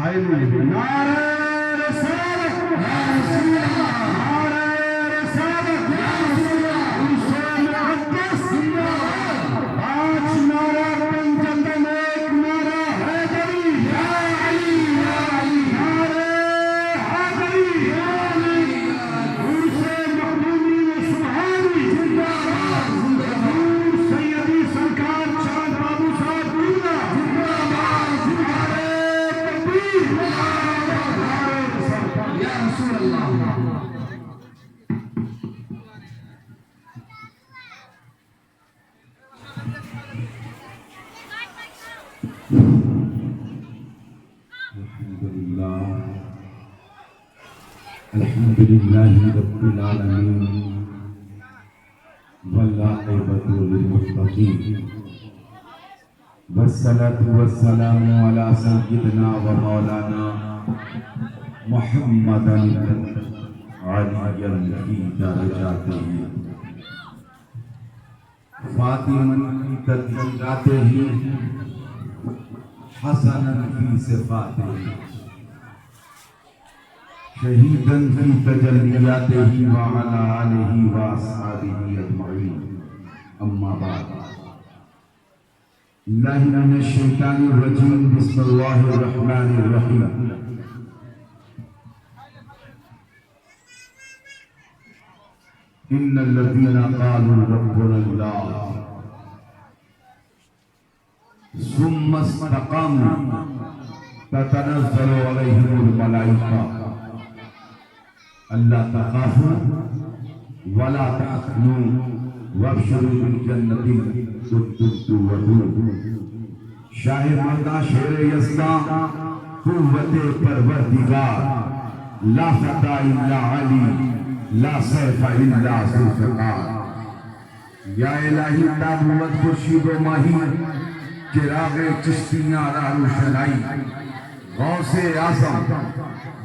حیدری نعرہ رسالت یا رسول اللہ، نعرہ رسالت یا رسول اللہ، حسین مقدس زندہ باد، 5 نعرہ پنجتن، 1 نعرہ حیدری یا علی یا علی، نعرہ حیدری یا علی، حسین مخدومی سبحانی زندہ باد، حضور سیدی سرکار چاند بابو صاحب پورا زندہ باد، نعرہ تکبیر، نعرہ رسالت یا رسول اللہ۔ الحمد لله رب العالمين والعاقبة للمتقين والصلاة والسلام على سيدنا ومولانا محمد عاليا في درجاته فاطما في تدبيراته حسنا في صفاته شہیداً فی تجلیاتہ وعلا آلہ واصحابہ اجمعین، اما بعد۔ اللہ من الشیطان الرجیم، بسم اللہ الرحمن الرحیم۔ ان الذین قالوا ربنا اللہ ثم استقاموا تتنزل علیہم الملائکہ اللہ تخافوا ولا تحزنوا وابشروا بالجنة کنتم توعدون۔ شاہ مردہ شیر یزداں، قوت پروردگار، لا فتح الا علی، لا سیف الا ذوالفقار۔ یا الہی تابوت خورشید و ماہی، چراغ چشتیاں راہ روشنائی، غوث اعظم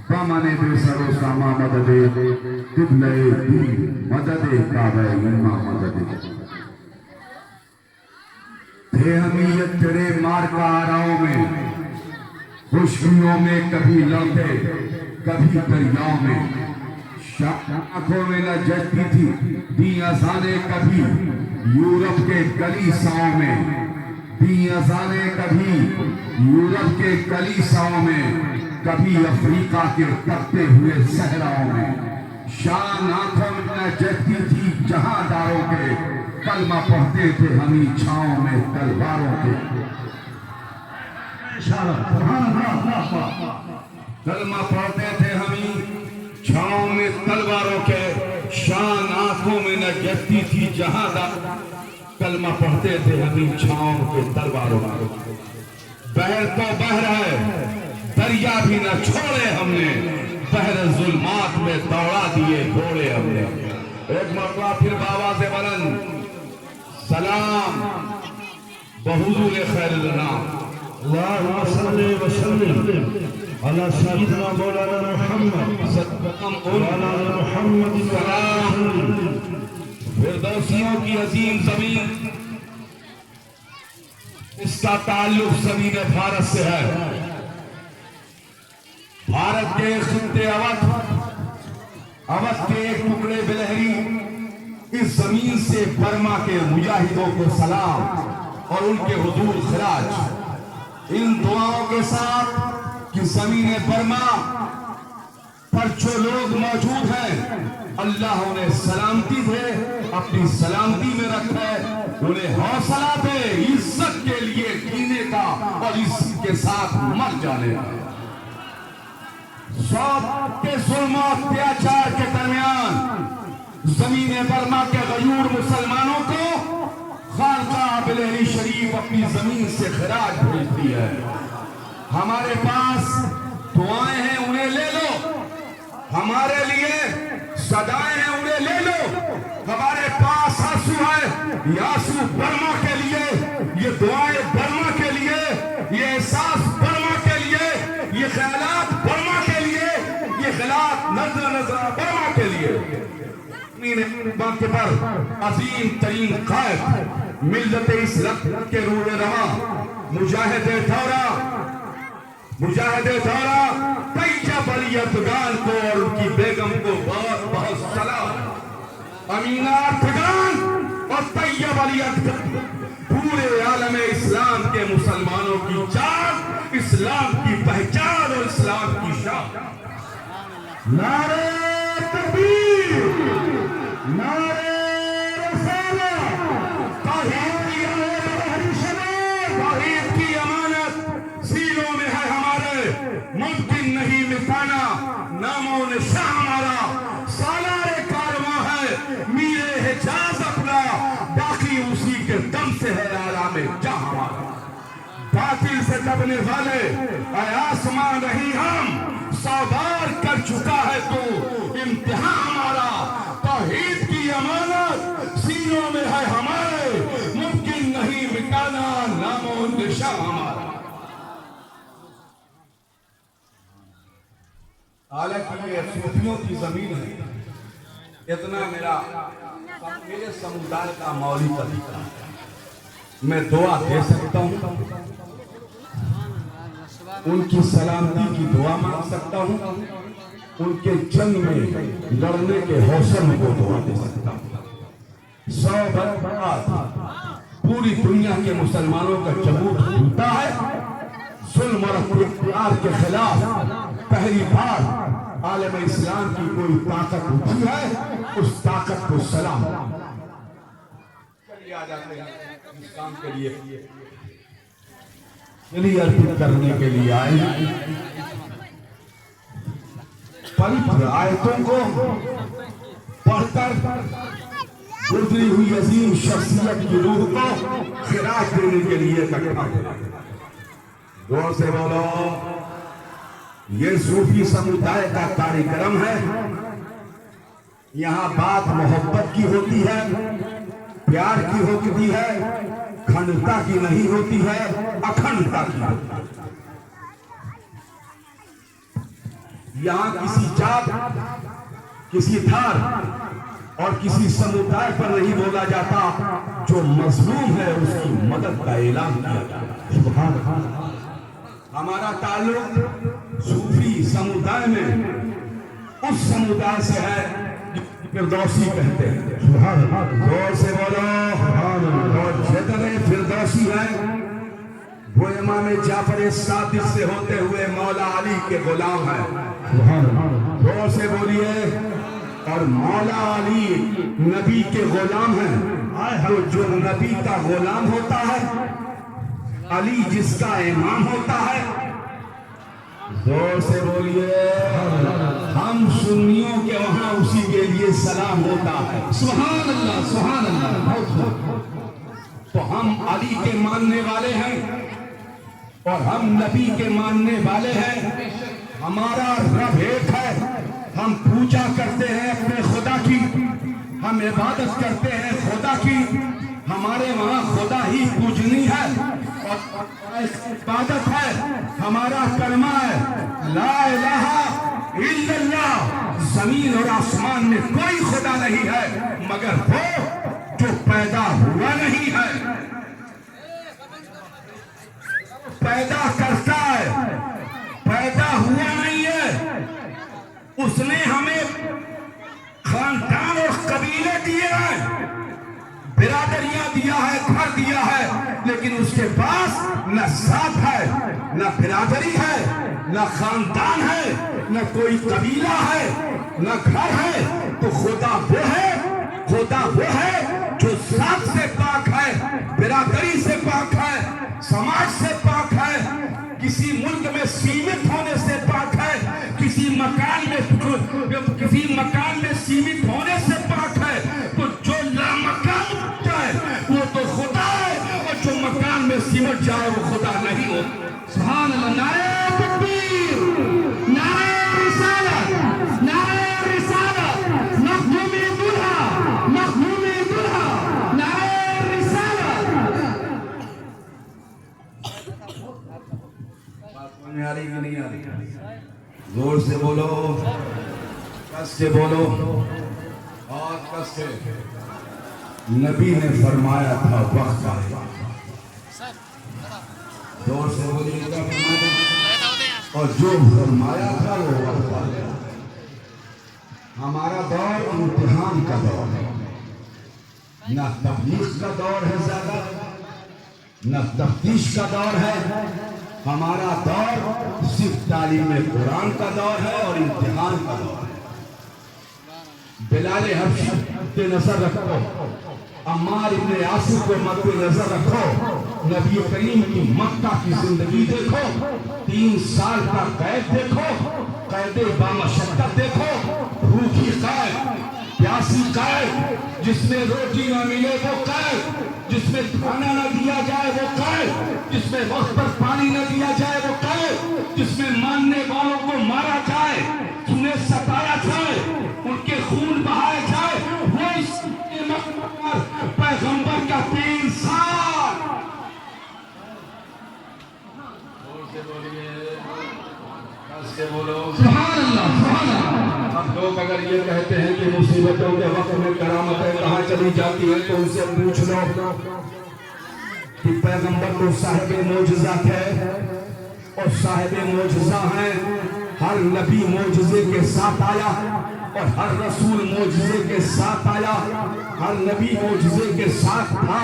بامن بے سر و ساما مدد قبلہ دین مدد کعبہ امام مدد۔ تھے حمیت تیرے مارکا آراؤں میں، خوشیوں میں کبھی لوٹے کبھی دریاؤں میں، آنکھوں میں نہ ججتی تھی دی اذانیں کبھی یورپ کے کلیساؤں میں، دی اذانیں کبھی یورپ کے کلیساؤں میں، کبھی افریقہ کے تپتے ہوئے صحراؤں میں۔ شان آنکھوں میں نہ جگتی تھی جہاں داروں کے، کلمہ پڑھتے تھے ہمیں چھاؤں میں تلواروں کے۔ کلمہ پڑھتے تھے ہمیں چھاؤں میں تلواروں کے، شان آنکھوں میں نہ جگتی تھی جہاں کلمہ پڑھتے تھے ہمیں چھاؤں کے تلواروں کے۔ بحر تو بحر ہے دریا بھی نہ چھوڑے ہم نے، بحر ظلمات میں دوڑا دیے گھوڑے ہم نے۔ ایک مرتبہ پھر بآواز بلند سلام بحضور خیر الانام، اللہم صلی وسلم علی سیدنا مولانا محمد وعلی محمد سلام۔ فردوسیوں کی عظیم زمین، اس کا تعلق زمین بھارت سے ہے۔ بھارت کے خطے اودھ کے ایک ٹکڑے بلہری، اس زمین سے برما کے مجاہدوں کو سلام اور ان کے حضور خراج، ان دعاؤں کے ساتھ کہ زمین برما پر جو لوگ موجود ہیں اللہ انہیں سلامتی دے، اپنی سلامتی میں رکھے، انہیں حوصلہ دے عزت کے لیے جینے کا اور عزت کے ساتھ مر جانے کا۔ سب کے ظلم و اتیاچار کے درمیان زمین برما کے غیور مسلمانوں کو خانقاہ بلہری شریف اپنی زمین سے خراج بھیجتی ہے۔ ہمارے پاس دعائیں ہیں انہیں لے لو، ہمارے لیے صدائیں ہیں انہیں لے لو، ہمارے پاس آنسو ہے یہ آنسو برما کے لیے، یہ دعائیں برما کے لیے، یہ احساس برما کے لیے، یہ خیالات برما کے لیے، یہ خیالات نظر برما کے لیے۔ باقی پر عظیم ترین قائد ملت اسلام کے روح رواں مجاہد دورہ مجاہد دورہ طیب علی افغان کو اور ان کی بیگم کو بہت بہت سلام۔ امینہ افغان اور طیب علی افغان پورے عالم اسلام کے مسلمانوں کی جان، اسلام کی پہچان اور اسلام کی شان۔ نعرہ تکبیر، نعرہ رسالت، توحید کی توحید کی امانت سینوں میں ہے ہمارے، ممکن نہیں مٹانا نام و نشاں ہمارا۔ سالار کارواں ہے میر حجاز اپنا، باقی اسی کے دم سے ہے عالم جہاں ہمارا۔ باطل سے دبنے والے اے آسمان نہیں ہم، 100 بار کر چکا ہے تو امتحان ہمارا۔ توحید کی امانت سینوں میں ہے ہمارے، ممکن نہیں مٹانا نام و نشاں ہمارا۔ حالانکہ یہ صوفیوں کی زمین ہے، اتنا میرے سمودائے کا مولی طریقہ ہے۔ میں دعا دے سکتا ہوں، ان کی سلامتی کی دعا مانگ سکتا ہوں، ان کے جنگ میں لڑنے کے حوصلے کو دعا دے سکتا ہوں۔ 100 بار پوری دنیا کے مسلمانوں کا جمود کھلتا ہے، ظلم اور اختیار کے خلاف پہلی بار عالم اسلام کی کوئی طاقت اٹھی ہے، اس طاقت کو سلام۔ چلیے آ جاتے ہیں اس کام کے لیے، چلیے ارپت کرنے کے لیے آئے ہیں۔ پوتر آیتوں کو پڑھ کر گزری ہوئی عظیم شخصیت کی روح کو خراج دینے کے لیے اکٹھا ہو۔ زور سے بولو، یہ صوفی سمودائے کا کاریکرم ہے۔ یہاں بات محبت کی ہوتی ہے، پیار کی ہوتی ہے، کھنڈتا کی نہیں ہوتی ہے، اکھنڈتا کی ہوتی ہے۔ یہاں کسی جات، کسی دھار اور کسی سمودائے پر نہیں بولا جاتا، جو مظلوم ہے اس کی مدد کا اعلان کیا جاتا ہے۔ ہمارا تعلق صوفی سمودائے میں اس سمودائے سے ہے فردوسی کہتے ہیں۔ زور سے بولو، اور جتنے فردوسی ہیں وہ امام جعفر صادق سے ہوتے ہوئے مولا علی کے غلام ہیں۔ زور سے بولیے، اور مولا علی نبی کے غلام ہیں۔ تو جو نبی کا غلام ہوتا ہے، علی جس کا امام ہوتا ہے، زور سے بولیے، ہم سنیوں کے وہاں اسی کے لیے سلام ہوتا ہے۔ سبحان اللہ، سبحان اللہ۔ تو ہم علی کے ماننے والے ہیں اور ہم نبی کے ماننے والے ہیں۔ ہمارا رب ایک ہے، ہم پوجا کرتے ہیں اپنے خدا کی، ہم عبادت کرتے ہیں خدا کی۔ ہمارے وہاں خدا ہی پوجنی ہے اور عبادت ہے، ہمارا کلمہ ہے لا الہ الا اللہ۔ زمین اور آسمان میں کوئی خدا نہیں ہے مگر وہ جو پیدا ہوا نہیں ہے، پیدا کرتا ہے، پیدا ہوا نہیں ہے۔ اس نے ہمیں خاندان اور قبیلے دیے ہیں، برادریاں دیا ہے، گھر دیا ہے، لیکن اس کے پاس نہ ذات ہے، نہ برادری ہے، نہ خاندان ہے، نہ کوئی قبیلہ ہے، نہ گھر ہے۔ تو خدا وہ ہے، خدا وہ ہے جو ذات سے پاک ہے، برادری سے پاک ہے، سماج سے پاک ہے، کسی ملک میں سیمت ہونے سے پاک ہے، کسی مکان میں سیمت ہونے سے پاک ہے۔ تو جو لامکان ہوتا ہے وہ تو خدا ہے، اور جو مکان میں سمٹ جائے وہ خدا نہیں ہوتا۔ سبحان اللہ۔ نعرہ تکبیر، نعرہ رسالت، نعرہ رسالت، مخدوم دلہا، مخدوم دلہا، نعرہ رسالت۔ بات سمجھ آ رہی کہ نہیں آ رہی؟ زور سے بولو، کس سے بولو، اور کس سے۔ نبی نے فرمایا تھا وقت آئے گا۔ زور سے بولیے، کیا فرمایا؟ اور جو فرمایا تھا وہ وقت آ گیا۔ ہمارا دور امتحان کا دور ہے، نہ تبلیغ کا دور ہے زیادہ، نہ تفتیش کا دور ہے۔ ہمارا دور صرف تعلیم قرآن کا دور ہے اور امتحان کا دور ہے۔ بلال حبشی مد نظر رکھو، عمار ابن یاسر کو مد نظر رکھو، نبی کریم کی مکہ کی زندگی دیکھو، 3 سال کا قید دیکھو، قید بامشقت دیکھو، بھوکی قید، پیاسی قید، جس میں روٹی نہ ملے وہ قید، جس میں کھانا نہ دیا جائے وہ قید، جس میں وقت پر پانی نہ دیا جائے وہ قید، جس میں ماننے والوں کو مارا جائے، انہیں ستایا جائے، ان کے خون بہایا جائے، وہ اس پیغمبر کا 3 سال۔ سبحان اللہ، سبحان اللہ۔ اب لوگ اگر یہ کہتے ہیں کہ مصیبتوں کے وقت میں کرامتیں کہاں چلی جاتی ہیں تو ان سے پوچھ لو کہ پیغمبر تو صاحب معجزہ تھے اور صاحب معجزہ ہیں۔ ہر نبی معجزے کے ساتھ آیا اور ہر رسول معجزے کے ساتھ آیا، ہر نبی معجزے کے ساتھ تھا،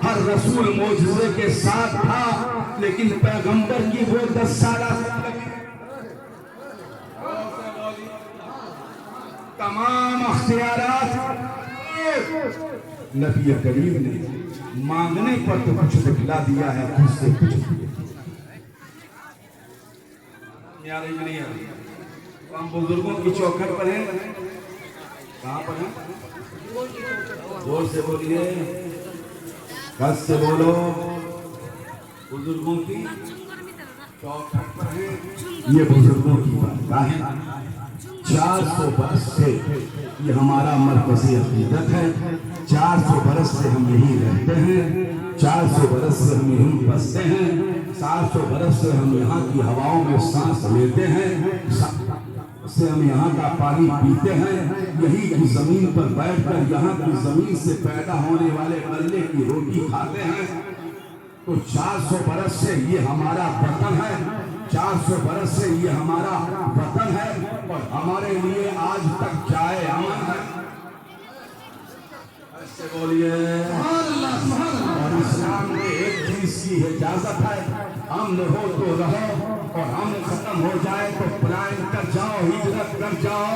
ہر رسول معجزے کے ساتھ تھا، لیکن پیغمبر کی وہ 10 سالہ تمام اختیارات نبی کریم نے مانگنے پر تو کچھ دکھلا دیا ہے، خود سے کچھ نہیں ہے۔ ہم بزرگوں کی چوکھٹ پر ہیں، کہاں پر ہیں؟ زور سے بولیے، کس سے بولو۔ بزرگوں کی چوکھٹ پر ہیں، یہ بزرگوں کی بات ہے۔ 400 برس سے یہ ہمارا مرکزی عقیدت ہے، 400 برس سے ہم یہیں رہتے ہیں، 400 برس سے ہم یہیں بستے ہیں، 400 برس سے ہم یہاں کی ہواؤں میں سانس لیتے ہیں، سے ہم یہاں کا پانی پیتے ہیں، یہی کی زمین پر بیٹھ کر یہاں کی زمین سے پیدا ہونے والے غلے کی روٹی کھاتے ہیں۔ تو 400 برس سے یہ ہمارا وطن ہے، 400 برس سے یہ ہمارا وطن ہے اور ہمارے لیے آج تک جائے امن ہے۔ ایسے بولیے، اور اسلام میں ایک چیز کی اجازت ہے، امن ہو تو رہو اور امن ختم ہو جائے تو پلائن کر جاؤ، ہجرت کر جاؤ۔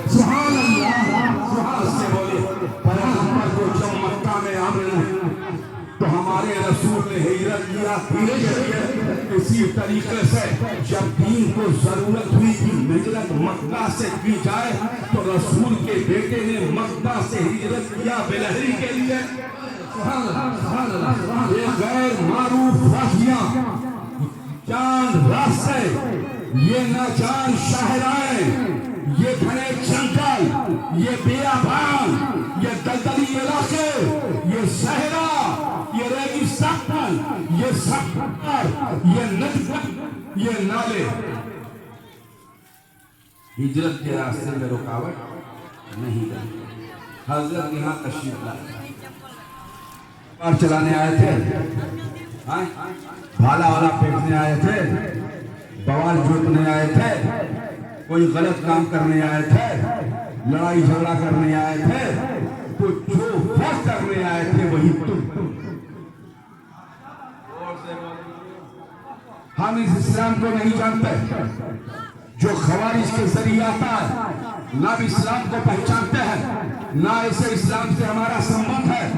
سبحان اللہ۔ سے بولے پیغمبر کو جو مکہ میں امن تو ہمارے رسول نے ہجرت کیا، اسی طریقے سے جب دین کو ضرورت ہوئی کہ ہجرت مکہ سے کی جائے تو رسول کے بیٹے نے مکہ سے ہجرت کیا بلہری کے لیے۔ یہ غیر معروف راہیاں، چاند راستے، یہ نہ جان شاہراہیں، یہ گھنے جنگل، یہ بیابان، یہ دلدلی علاقے، یہ صحرا، یہ ریگستان، یہ صحرا، یہ ندی، یہ نالے، ہجرت کے راستے میں رکاوٹ نہیں کرتے۔ حضرت یہاں تشریف لائے، کار چلانے آئے تھے، بھالا والا پیٹنے آئے تھے، بوال جوتنے آئے تھے، کوئی غلط کام کرنے آئے تھے، لڑائی جھگڑا کرنے آئے تھے، تو جو وہ کرنے آئے تھے وہی تم۔ ہم اس اسلام کو نہیں جانتے جو خوارج کے ذریعے آتا ہے، نہ بھی اسلام کو پہچانتے ہیں، نہ اسے اسلام سے ہمارا سمبند ہے،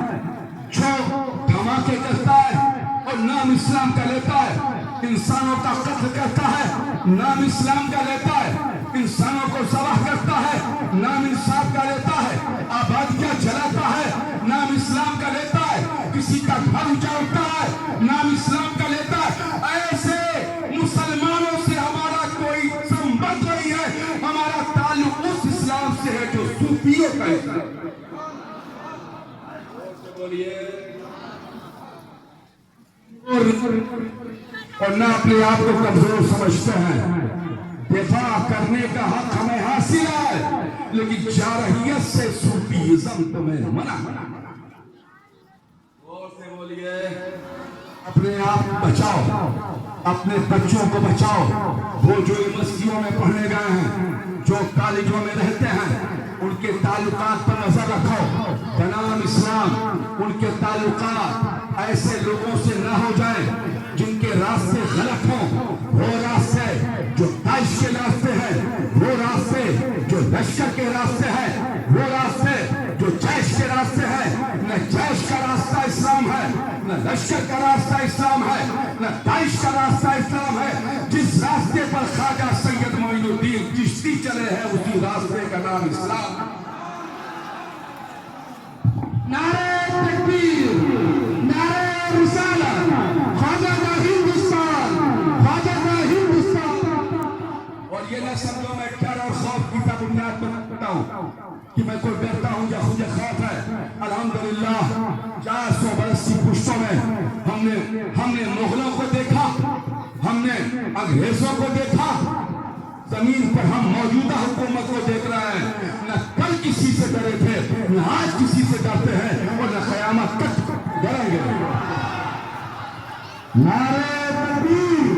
جو دھماکے کرتا ہے اور نام اسلام کا لیتا ہے، انسانوں کا قتل کرتا ہے، نام اسلام کا لیتا ہے، انسانوں کو ذبح کرتا ہے، نام انصاف کا لیتا ہے، آبادیاں جلاتا ہے، نام اسلام کا لیتا ہے، کسی کا گھر اجاڑتا ہے، نام اسلام کا لیتا ہے۔ ایسے مسلمانوں سے ہمارا کوئی سمبند نہیں ہے، ہمارا تعلق اس اسلام سے ہے جو صوفیوں کا اسلام ہے۔ اور نہ اپنے آپ کو کمزور سمجھتے ہیں، دفاع کرنے کا حق ہمیں حاصل ہے، لیکن جارحیت سے صوفیزم تمہیں منع۔ اور سے بولیے، اپنے آپ بچاؤ، اپنے بچوں کو بچاؤ. وہ جو یونیورسٹیوں میں پڑھنے گئے ہیں، جو کالجوں میں رہتے ہیں، ان کے تعلقات پر نظر رکھو. بنام اسلام ان کے تعلقات ایسے لوگوں سے نہ ہو جائیں جن کے راستے غلط ہوں. وہ راستے جو داعش کے راستے ہیں، وہ راستے جو لشکر کے راستے ہیں، وہ راستے جو جیش کے راستے ہیں. نہ جیش کا راستہ اسلام ہے، نہ لشکر کا راستہ اسلام ہے، نہ داعش کا راستہ اسلام ہے. جس راستے پر خواجہ سید معین الدین چشتی چلے ہیں، اسی راستے کا نام اسلام. نعرہ تکبیر، نعرہ رسالت، خواجہ کا ہندوستان، خواجہ کا ہندوستان. اور یہ نہ سمجھو میں ڈر اور خوف کی بنیاد پر کرتا ہوں کہ میں کوئی ڈرتا ہوں یا مجھے خوف ہے. الحمدللہ 400 برس کی پشتوں میں ہم نے مغلوں کو دیکھا، ہم نے انگریزوں کو دیکھا. زمین پر ہم موجودہ حکومت کو دیکھ رہے ہیں. نہ کل کسی سے ڈرے تھے، نہ آج کسی سے ڈرتے ہیں، اور نہ قیامت تک ڈریں گے. نعرہ تکبیر.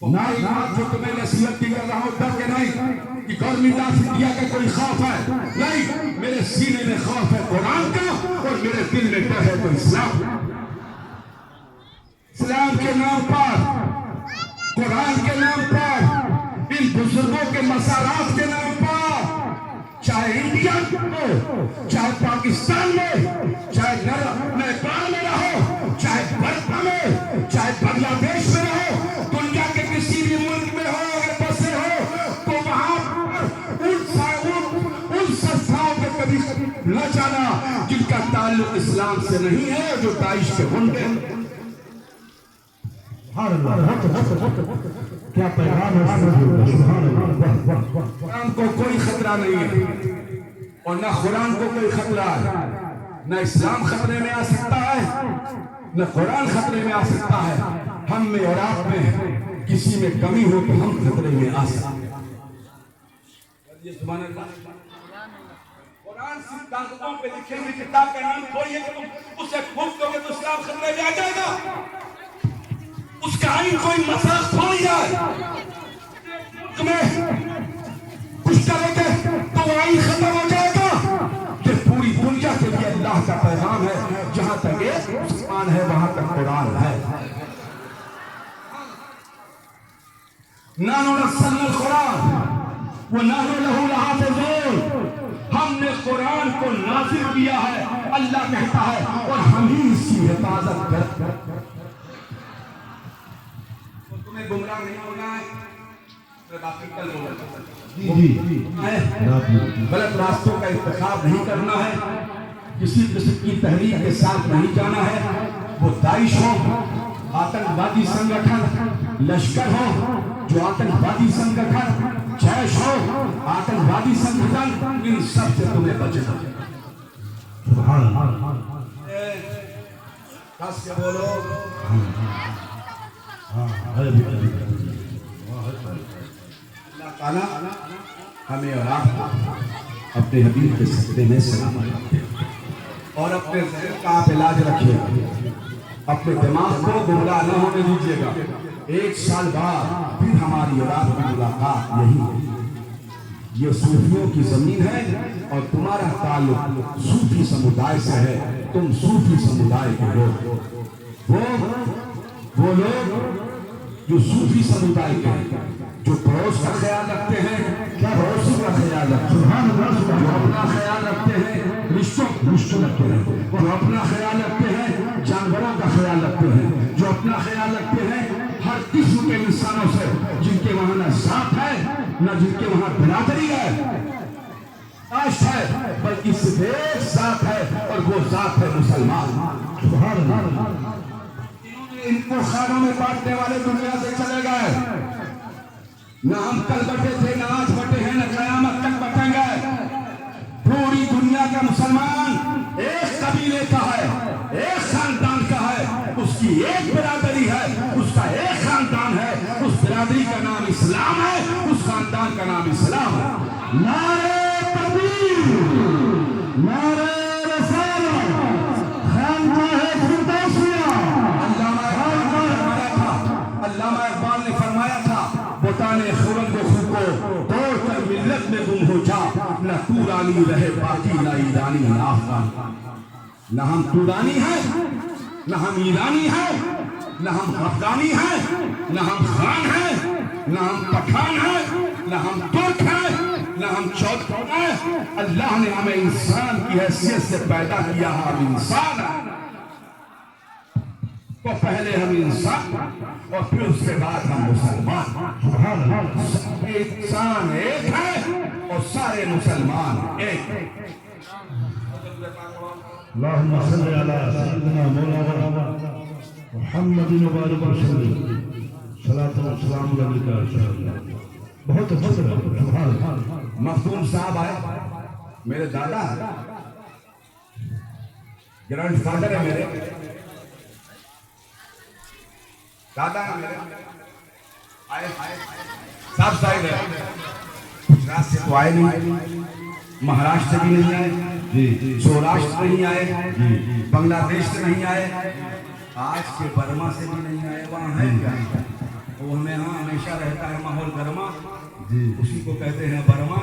نئی بات جو تمہیں نصیحت کی کر رہا ہوں، ڈر کے نہیں کہ گورنمنٹ آف انڈیا کا کوئی خوف ہے. نہیں، میرے سینے میں خوف ہے قرآن کا، اور میرے دل میں ڈر ہے تو اسلام. اسلام کے نام پر، قرآن کے نام پر، ان بزرگوں کے مسارات کے نام پر، چاہے انڈیا ہو، چاہے پاکستان میں، چاہے نیپال میں رہو، چاہے برما میں، چاہے بنگلہ دیش میں رہو، دنیا کے کسی بھی ملک میں ہو اگر بسے ہو، تو وہاں ان سنستھاؤں کے کبھی نہ جانا جن کا تعلق اسلام سے نہیں ہے، جو داعش کے گنڈے. کیا پیغام ہے. قرآن کو کوئی خطرہ نہیں ہے، اور نہ قرآن کو کوئی خطرہ ہے. نہ اسلام خطرے میں آ سکتا ہے، نہ قرآن خطرے میں آ سکتا ہے. ہم میں اور آپ میں کسی میں کمی ہو تو ہم خطرے میں آ سکتے ہیں. قرآن صرف کاغذوں پہ لکھے ہوئی کتاب کا نام تھوڑی ہے کہ تم اسے پھونک دو گے تو اسلام خطرے میں آ جائے گا. اس کا آئین کوئی مذاق تھوڑی ہے. تمہیں کچھ کرو گے تو وہ آئین ختم ہو جائے گا. یہ پوری دنیا کے لیے اللہ کا پیغام ہے. جہاں تک ایک مسلمان ہے وہاں تک قرآن ہے. نحن نزلنا القرآن ونحن له لحافظون. ہم نے قرآن کو نازل کیا ہے، اللہ کہتا ہے، اور ہم ہی اس کی حفاظت کرتے ہیں. تمہیں گمراہ نہیں ہونا ہے، غلط راستوں کا انتخاب نہیں کرنا ہے، کسی قسم کی تحریک کے ساتھ نہیں جانا ہے. وہ داعش ہو، آتنکوادی سنگٹھن، لشکر ہو جو آتنکوادی سنگٹھن، جیش ہو آتنکوادی سنگٹھن، ان سب سے تمہیں بچنا ہے. کس کے بولو. اللہ تعالیٰ ہمیں اور آپ کو اپنے حبیب کے صدقے میں سلامت رکھے، اور اپنے ذہن کا آپ علاج رکھیے. اپنے دماغ کو گمراہ نہ ہونے دیجیے گا. 1 سال بعد پھر ہماری اور آپ کی ملاقات یہی ہے. یہ صوفیوں کی زمین ہے اور تمہارا تعلق صوفی سمودائے سے ہے. تم صوفی سمودائے کے لوگ، وہ لوگ جو صوفی سمودائے کے ہیں، جو پڑوس کا خیال رکھتے ہیں، پڑوسی کا خیال رکھتے ہیں، جو اپنا خیال رکھتے ہیں، رشتوں رکھتے ہیں، جو اپنا خیال رکھتے ہیں، جانوروں کا خیال رکھتے ہیں، جو اپنا خیال رکھتے ہیں ہر قسم کے انسانوں سے، جن کے وہاں نہ ذات ہے نہ جن کے وہاں برادری ہے، عیش ہے، بلکہ صرف ایک ذات ہے، اور وہ ذات ہے مسلمان. ان کو خانوں میں بانٹنے والے دنیا سے چلے گئے. نہ ہم کل بٹے تھے، نہ آج بٹے ہیں، نہ قیامت تک بٹیں گے. پوری دنیا کا مسلمان ایک قبیلے کا ہے، ایک خاندان کا ہے، اس کی ایک برادری ہے، اس کا ایک خاندان ہے. اس برادری کا نام اسلام ہے، اس خاندان کا نام اسلام ہے. نعرہ تکبیر، نعرہ رسالت، خانقاہ توڑ کر ملت میں گم ہو جا، نہ تورانی رہے باقی نہ ایرانی نہ افغان۔ نہ ہم تورانی ہیں، نہ ہم ایرانی ہیں، نہ ہم افغانی ہیں، نہ ہم خان ہیں، نہ ہم پٹھان ہیں، نہ ہم ترک ہیں، نہ ہم چودھری ہیں۔ اللہ نے ہمیں انسان کی حیثیت سے پیدا کیا، ہم انسان ہیں۔ تو پہلے ہم انسان اور پھر اس کے بعد ہم مسلمان۔ انسان ایک ہے اور سارے مسلمان ایک ہیں۔ اللهم صل على سيدنا مولانا محمد وبارك وسلم صلاة والسلام عليك۔ بہت اچھا سبحان اللہ۔ مخدوم صاحب آئے، میرے دادا ہیں، گرینڈ فادر ہے میرے، دادا ہیں میرے، آئے صاحب صاحب ہے، گجرات سے تو آئے نہیں، مہاراشٹر سے بھی نہیں آئے، سوراشٹر نہیں آئے، بنگلہ دیش سے نہیں آئے، آج کے برما سے بھی نہیں آئے۔ وہاں ہے کیا؟ وہ ہمیں ہاں ہمیشہ رہتا ہے ماحول گرما، اسی کو کہتے ہیں برما۔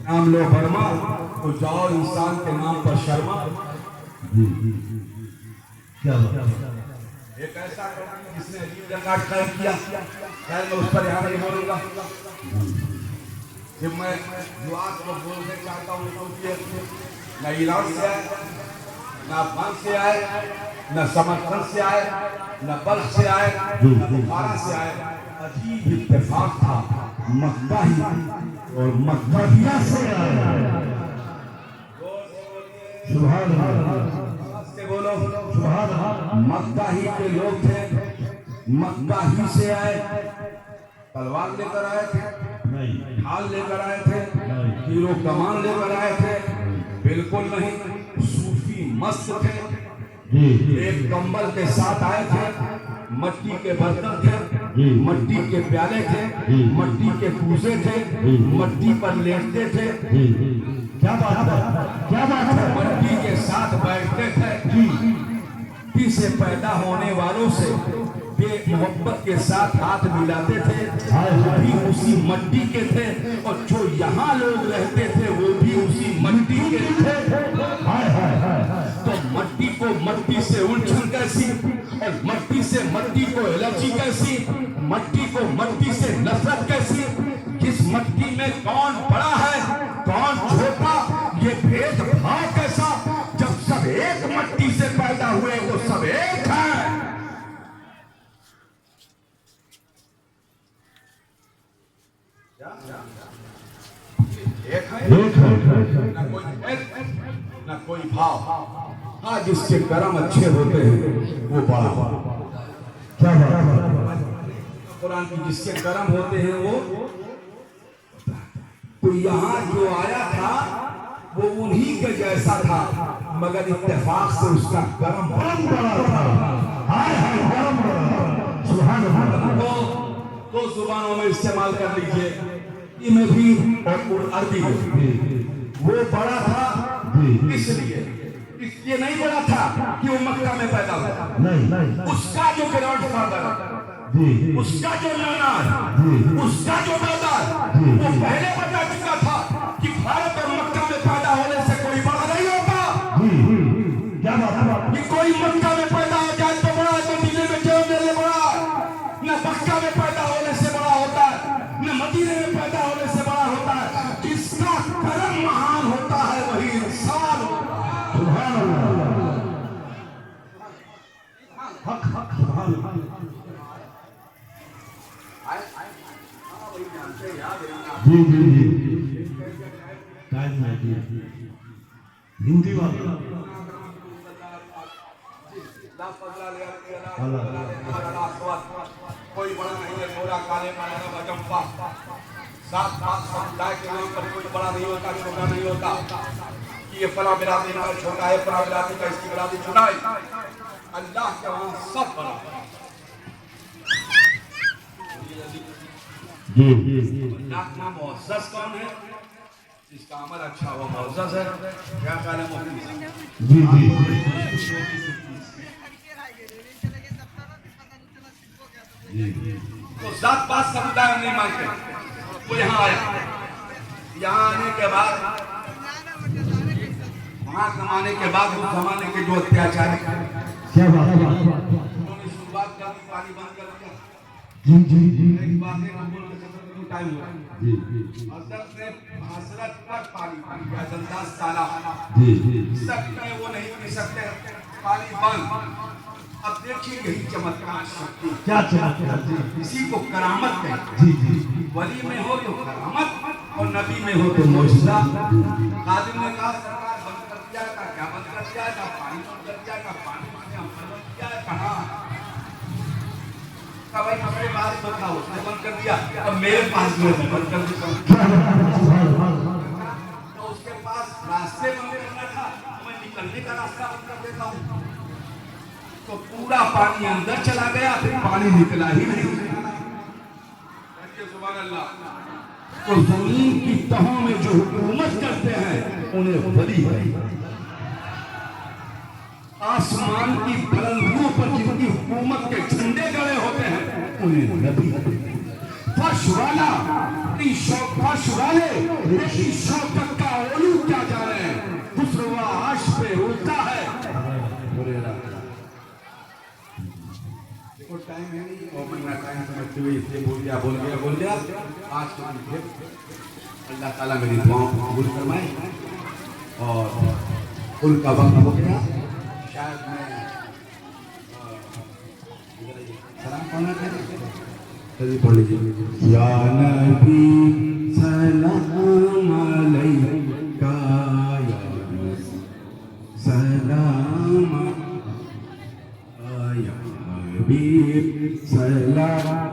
نام لو برما تو جاؤ انسان کے نام پر شرما۔ ایک ایسا جس نے عجیب ریکارڈ قائم کیا، خیر میں اس پر یہاں نہیں بولوں گا۔ جب میں دعات کو بولنے چاہتا ہوں تو نہ ایران سے آئے، نہ افغان سے آئے، نہ سمرقند سے آئے، نہ بلخ سے آئے، نہ بخارا سے آئے۔ عجیب اتفاق تھا، مکہ ہی اور مکہ سے آئے۔ سبحان اللہ، سے بولو سبحان اللہ۔ مکہ ہی کے لوگ تھے، مکہ ہی سے آئے۔ تلوار لے کر آئے تھے، ڈھال لے کر آئے تھے، تیر و کمان لے کر آئے تھے؟ بالکل نہیں، صوفی مست تھے۔ ایک کمبل کے ساتھ آئے تھے، مٹی کے برتن تھے، مٹی کے پیالے تھے، مٹی کے کوزے تھے، مٹی پر لیٹتے تھے۔ کیا بات ہے، کیا بات ہے۔ مٹی کے ساتھ بیٹھتے تھے۔ مٹی سے پیدا ہونے والوں سے بے محبت کے ساتھ ہاتھ ملاتے تھے، وہ بھی اسی مٹی کے تھے، اور جو یہاں لوگ رہتے تھے وہ بھی اسی مٹی کے تھے۔ تو مٹی کو مٹی سے الجھن کیسی، اور مٹی سے مٹی کو الرجی کیسی، مٹی کو مٹی سے نفرت کیسی؟ کس مٹی میں کون بڑا ہے کون چھوٹا، یہ بھید بھاؤ کیسا؟ جب سب ایک مٹی سے پیدا ہوئے وہ سب ایک ہیں۔ ایک ہے، نہ کوئی بھید نہ کوئی بھاؤ۔ ہاں جس کے کرم اچھے ہوتے ہیں وہ بڑا۔ کیا بات ہے۔ قرآن کی جس کے کرم ہوتے ہیں وہ، تو یہاں جو آیا تھا وہ انہی کے جیسا تھا، مگر اتفاق سے اس کا کرم بڑا تھا۔ سبحان اللہ۔ دو زبانوں میں استعمال کر لیجئے، عربی میں بھی اور عربی میں۔ وہ بڑا تھا اس لیے نہیں بڑا تھا کہ وہ مکہ میں پیدا ہوا، اس کا جو گرینڈ فادر، اس کا جو نانا ہے، اس کا جو دادا ہے، وہ پہلے بتا چکا تھا کہ بھارت اور مکہ میں پیدا ہونے سے کوئی بڑا نہیں ہوتا۔ کیا بات ہے۔ کہ کوئی مکہ میں پیدا ہو جائے تو بڑا ہے، مدینے میں جو میرے بڑا ہے، نہ مکہ میں پیدا ہونے سے بڑا ہوتا ہے، نہ مدینے میں پیدا ہونے سے بڑا ہوتا ہے۔ جس کا کرم مہان ہوتا ہے وہی انسان ہوتا ہے۔ سبحان اللہ، حق حق سبحان اللہ۔ جی جی جی ٹائم ہے جی، ہندی والا کوئی بڑا نہیں ہے، گورا کالے کا چمپا، سات بات سمدائے کے نام پر کوئی بڑا نہیں ہوتا، چھوٹا نہیں ہوتا کہ یہ فلاں برادری کا چھوٹا ہے، فلاں برادری کا اس کی برادری چھوٹا ہے۔ اللہ کے وہاں سب بڑا ہے۔ جی جی اللہ کا معزز کون ہے؟ جس کا عمل اچھا ہو معزز ہے۔ کیا خیال ہے مفتی صاحب؟ جی جی تو ذات پات سمودائے نہیں مانتے. وہ یہاں آیا. یہاں آنے کے بعد وہاں زمانے کے بعد اس زمانے کے جو اتیاچار کیا بات ہے انہوں نے شروعات کر دی پانی بند کر دیا. ایک بات ہے مقبول کے سفر میں ٹائم ہوا. حضرت نے حضرت پر پانی پیا 10 سالہ سکتے ہیں وہ نہیں پی سکتے. پانی بند. اب دیکھیے یہی چمتکار شکتی کیا چمتکار اسی کو کرامت کہتے ہیں. ولی میں ہو تو کرامت اور نبی میں ہو تو معجزہ. خادم نے کہا سرکار بند کر دیا کا کیا بند کر دیا کا پانی بند کر دیا کا پانی بند کیا کہاں کہ بھائی ہمارے پاس بتاؤ اس نے بند کر دیا اب میرے پاس جو ہے بند کر دیتا ہوں. تو اس کے پاس راستے بند کرنا تھا میں نکلنے کا راستہ بند کر دیتا ہوں. تو پورا پانی اندر چلا گیا پھر پانی نکلا ہی نہیں. سبحان اللہ. تو زمین کی تہوں میں جو حکومت کرتے ہیں انہیں ولی ہے. آسمان کی بلندیوں پر جن کی حکومت کے جھنڈے گڑے ہوتے ہیں انہیں نبی ہے. فرش والا اپنی فرش والے اپنی شوکت کا علو کیا جانے ہیں. خسرو عرش پہ اڑتا ہے. دیکھو ٹائم ہے نہیں اور میں ٹائم سمجھتے ہوئے اس لیے بول گیا. آج کے دن اللہ تعالیٰ میری دعاؤں کو قبول فرمائے اور ان کا وقت ہو گیا. شاید میں سلام پڑھنا چاہیے. پڑھ لیجیے. یا نبی سلام علیکہ یا سلام یا حبیب سلام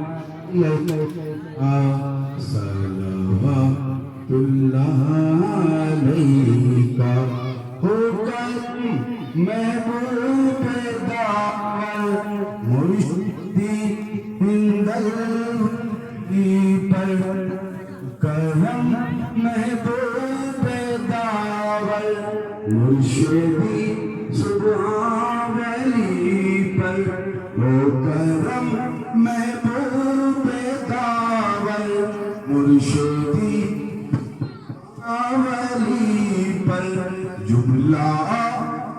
صلوات اللہ علیکہ. حکم محبوب دعوت مرشدی ہندل پر کرم محبوب دعوت مرشدی سبحان ولی پر کرم محبوب دعوت مرشدی ولی پر جملہ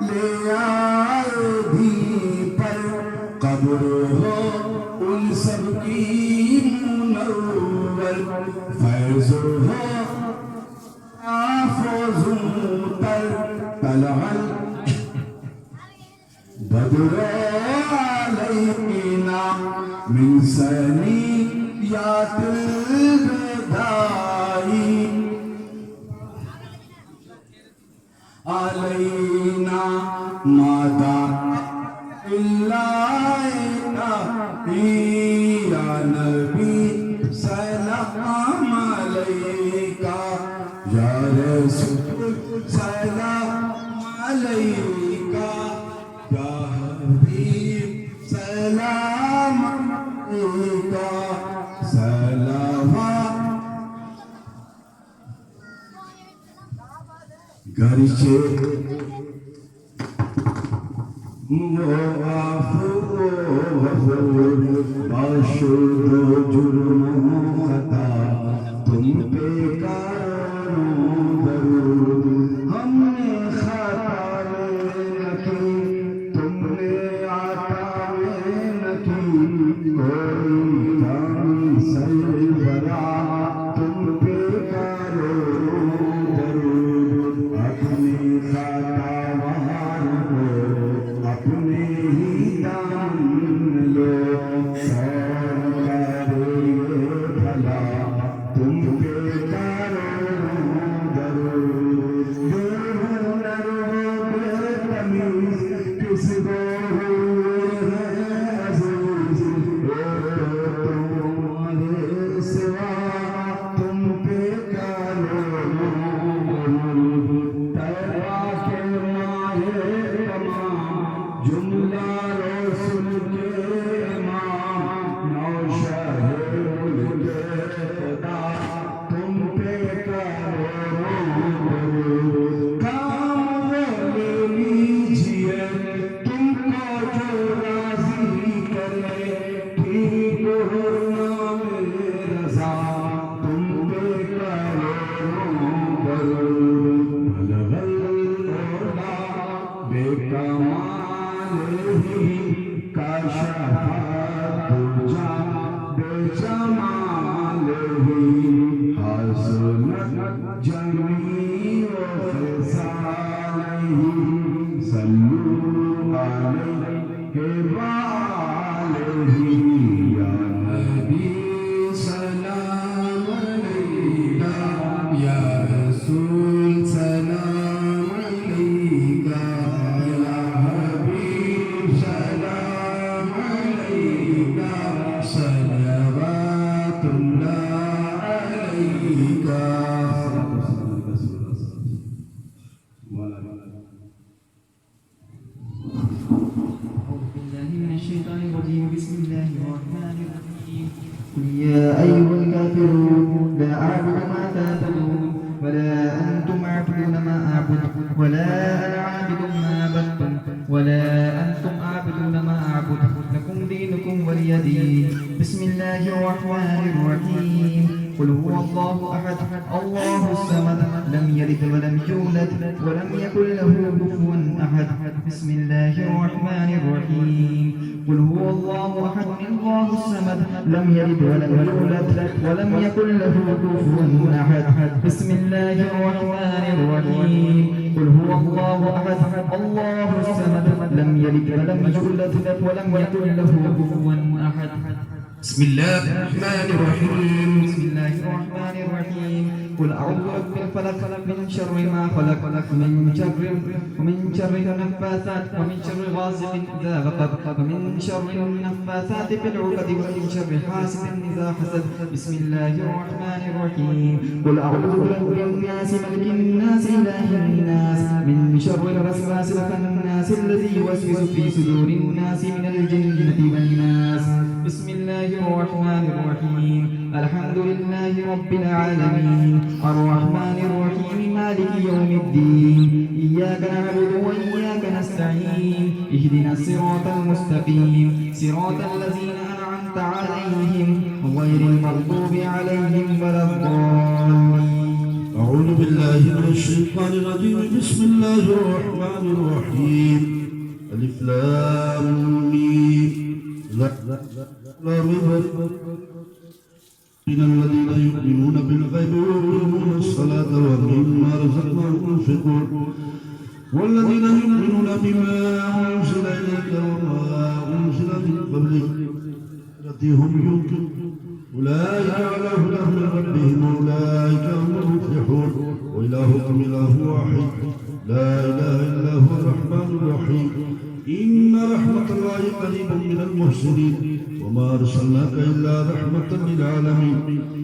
لے آئے بھی پر قبر ہو ان سب کی منور فیض ہو آفوزوں تر تلغل بدر علینا من سنیات البدائی علینا مادا اللہ یا نبی سلام علیکہ یا رسول سلام علیکہ یا حبیب سلام علیکہ سلامات. گرچہ باشد جرم خطا تم پہ کروں درود. ہم نے خطا نہ کی تم نے عطا نہ کی کوئی کام سربراہ تم پہ کروں درود. اپنی خطا وہاں ہو اپنے ہی دامن لو سیر کرے بھلا تم پہ کروں درود. بے تمیز کس کو ہوئے ہیں عزیز تمہارے سوا تم پہ کروں درود. تیرا کے ماہر تمام جملہ رسول کے امام نوشہ ملک خدا تم پہ کروں درود. کام وہ لے لیجیے بکمال ہی کشف دجا بجمال ہی حسنت جمیع خصال ہی صلو علیہ وآلہ یا نبی سلام علیکہ یا رسول سلام علیکہ یا حبیب سلام علیکہ صلوات اللہ علیکہ. بسم الله الرحمن الرحيم. قل يا أيها الكافرون لا أعبد ما تعبدون ولا أنتم عابدون ما أعبد ولا أنا عابد ما عبدتم ولا أنتم عابدون ما أعبد لكم دينكم ولي دين. بسم الله الرحمن الرحيم. قل هو الله أحد الله الصمد لم يلد ولم يولد ولم يكن له كفوا أحد. بسم الله الرحمن الرحيم. قل هو الله أحد الله الصمد لم يلد ولم يولد ولم يكن له كفوا أحد. بسم الله الرحمن الرحيم. قل هو الله أحد الله الصمد لم يلد ولم يولد ولم يكن له كفوا أحد. بسم الله الرحمن الرحيم. بسم الله الرحمن الرحيم. قل أعوذ برب الفلق من شر ما خلق ومن شر النفاثات ومن شر غاسق إذا وقب ومن شر النفاثات في العقد ومن شر حاسد إذا حسد. بسم الله الرحمن الرحيم. قل أعوذ برب الناس ملك الناس إله الناس من شر الوسواس الخناس الذي يوسوس في صدور الناس من الجنة والناس. بسم الله الرحمن الرحيم. الحمد لله رب العالمين الرحمن الرحيم مالك يوم الدين إياك نعبد وإياك نستعين اهدنا الصراط المستقيم صراط الذين أنعمت عليهم غير المغضوب عليهم ولا الضالين. أعوذ بالله من الشيطان الرجيم. بسم الله الرحمن الرحيم. ألف لام ميم لا ريب من الذين يؤمنون بالغيب ويقيمون الصلاة ومما رزقناهم ينفقون والذين يؤمنون بما أنزل إليك وما أنزل من قبلك هم يوقنون أولئك على هدى من ربهم أولئك هم المفلحون. وإلهكم إله واحد لا إله إلا هو الرحمن الرحيم. إن رحمة الله قريب من المحسنين وما أرسلناك إلا رحمة للعالمين.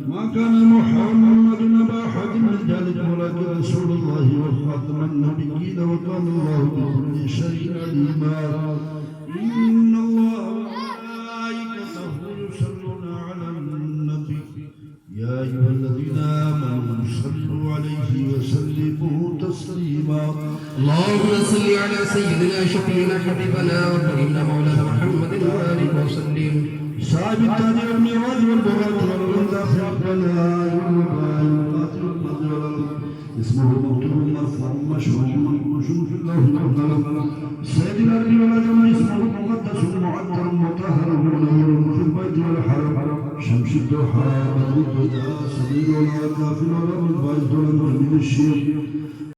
ما كان محمد أبا أحد من رجالكم ولكن رسول الله وخاتم النبيين وكان الله بكل شيء عليما. إن الله وملائكته يصلون على النبي يا أيها الذين آمنوا صلوا عليه وسلموا تسليما. اللهم صل على سيدنا شفيعنا حبيبنا وحبيبنا مولانا محمد وآله وسلم. صاحب التاج والميراث والبراءة والرضا في البلاء والوباء والقاتل والمظلوم اسمه مكتوب مرفوع مشهور منقوش في الله القلم. سيد الأرض والأجمع اسمه مقدس معطر مطهر منور في البيت والحرم. شمس الضحى بدر الدجى سبيل ولا كافل ولا من بايد ولا من الشيخ